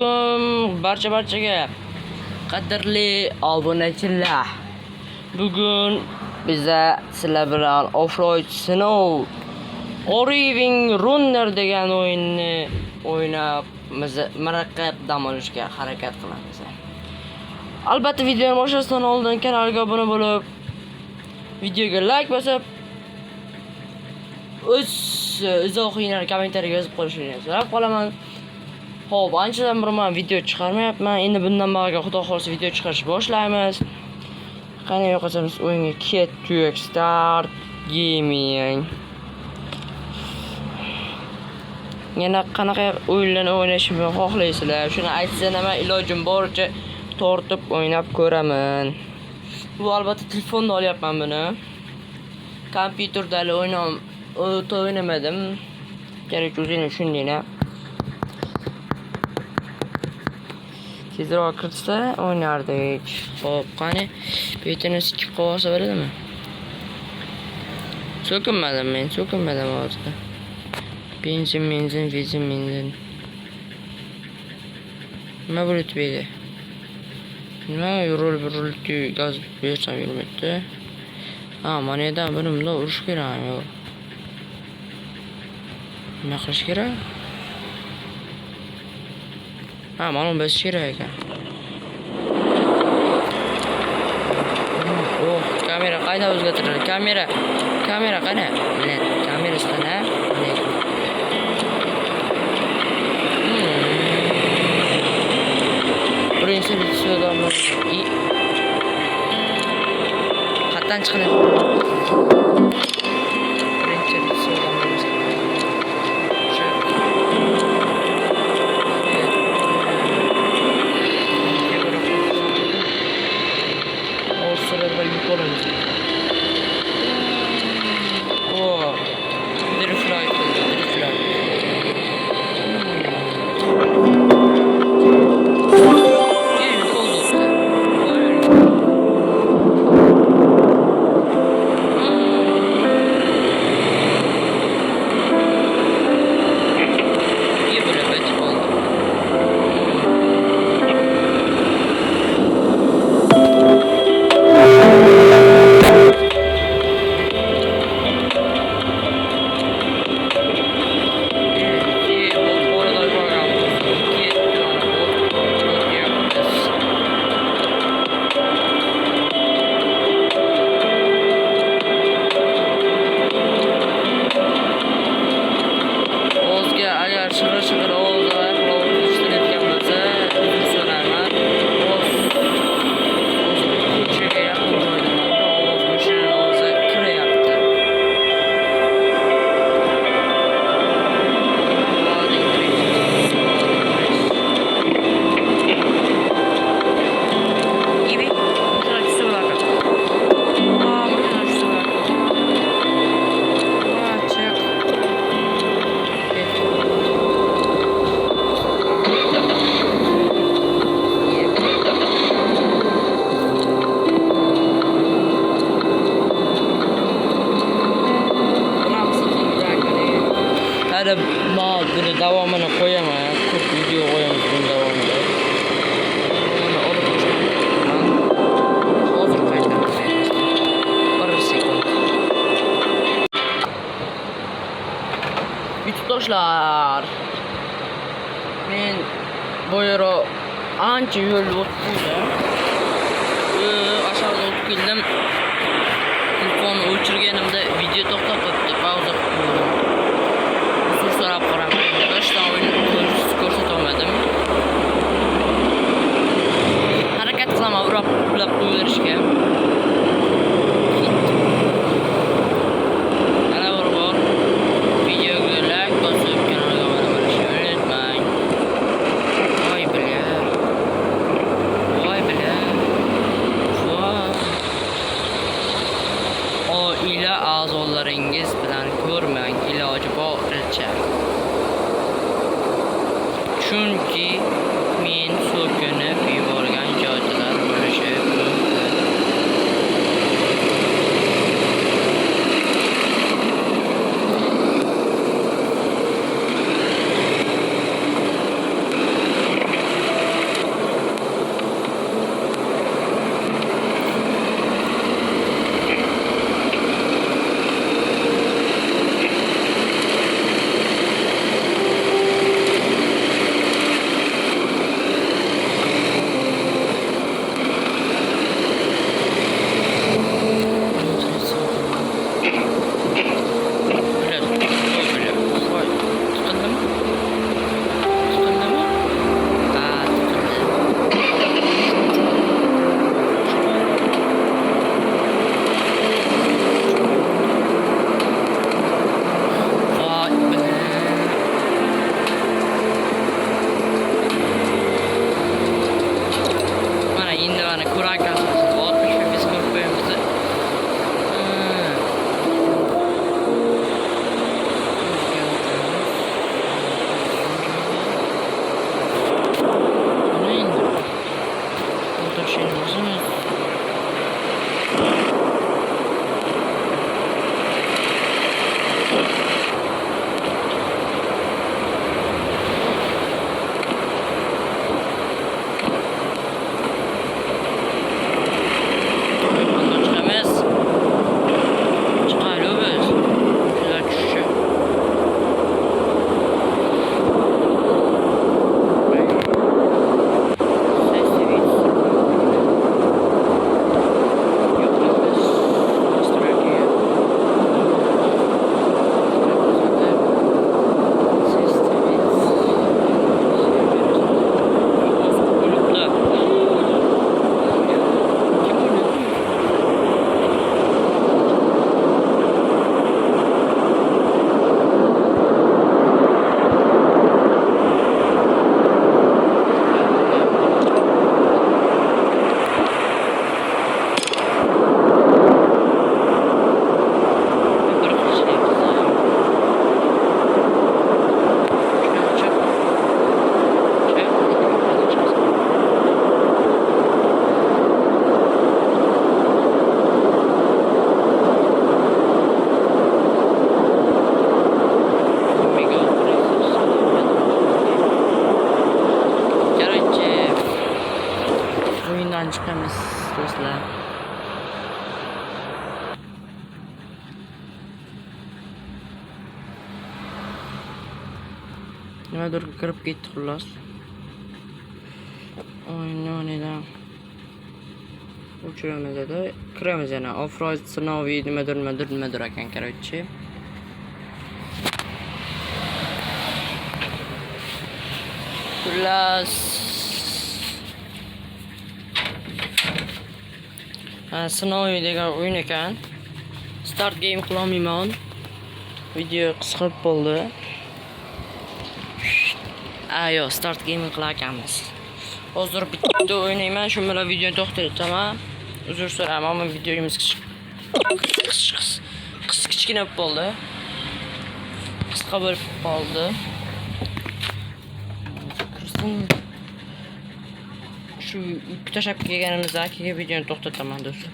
Barchaga qadrli obunachilar. Bugun biza sizlar bilan Offroad Snow Oriving Runner degan o'yinni o'ynab murakkab dam olishga harakat qilamiz. Albatta videoni boshlashdan oldin kanalga obuna bo'lib, videoga like bosib, o'z izohingizni kommentariyga yozib qo'yishingizni so'rab qolaman. Xo'p, anchadan beri men video chiqarmayapman. Endi bundan bug'arga xudo xolsa video chiqarishni boshlaymiz. Qani yo'qotamiz o'yinga ketdik. Start gaming. Yana qanaqa o'yinlarni o'ynashimni xohlaysizlar? Shuni aytsangiz, men ilojim boricha tortib o'ynab ko'raman. Bu albatta telefonda olyapman buni. Kompyuterda o'ynamadim. Kerak o'zingni shundayna. Tezroq kirsa o'ynardik. Xo'p, qani betini sikib qolsa bo'ladimi? So'kinmadim hozir. Benzin. Nima bo'lib turibdi? Nima yo'l gaz bersam yurmaydi. Mana buni bunday urish kerakmi? Nima qilish kerak? Mana biz kerak ekan. Kamera qayda o'zgartiriladi? Kamera qani? Mana kamerasi qani? Birinchi videoda qatdan chiqadi. Buni davomini qo'yaman. Ko'p video qo'yamiz buni davomida. Hozir qaytamiz. 1 sekund. Yurtdoshlar. Men bu yero ancha yo'l o'tib aşağıda o'tib keldim. Telefonni o'chirganimda video to'xtab qolibdi. Pauza qildim. So'rab qo'raman. Boshdan o'yinni ko'rsata olmadim. Harakat qilaman urab qo'yishga. Ana bor. Videoga like bosib, kanalga obuna bo'lishni unutmang. Voy biля. Oila a'zolaringiz bilan bilan chiqamiz do'stlar. Nimadir kirib ketdi xullas. O'yindan o'chiramiz dedi. Kiramiz yana. Off-road sinoviy nimadir ekan, короче. Xullas sinoviy degan o'yin ekan. Start game qilolmayman. Video qisqa bo'ldi. Ayo, start game qilarkanmiz. Hozir bitta o'ynayman, shu bilan videoni to'xtataman. Uzr so'rayman, ammo videomiz kichkina bo'ldi. Qisqa bo'lib qoldi. Shu tashlab kelganimizdan keyin videoni to'xtataman do'stlar.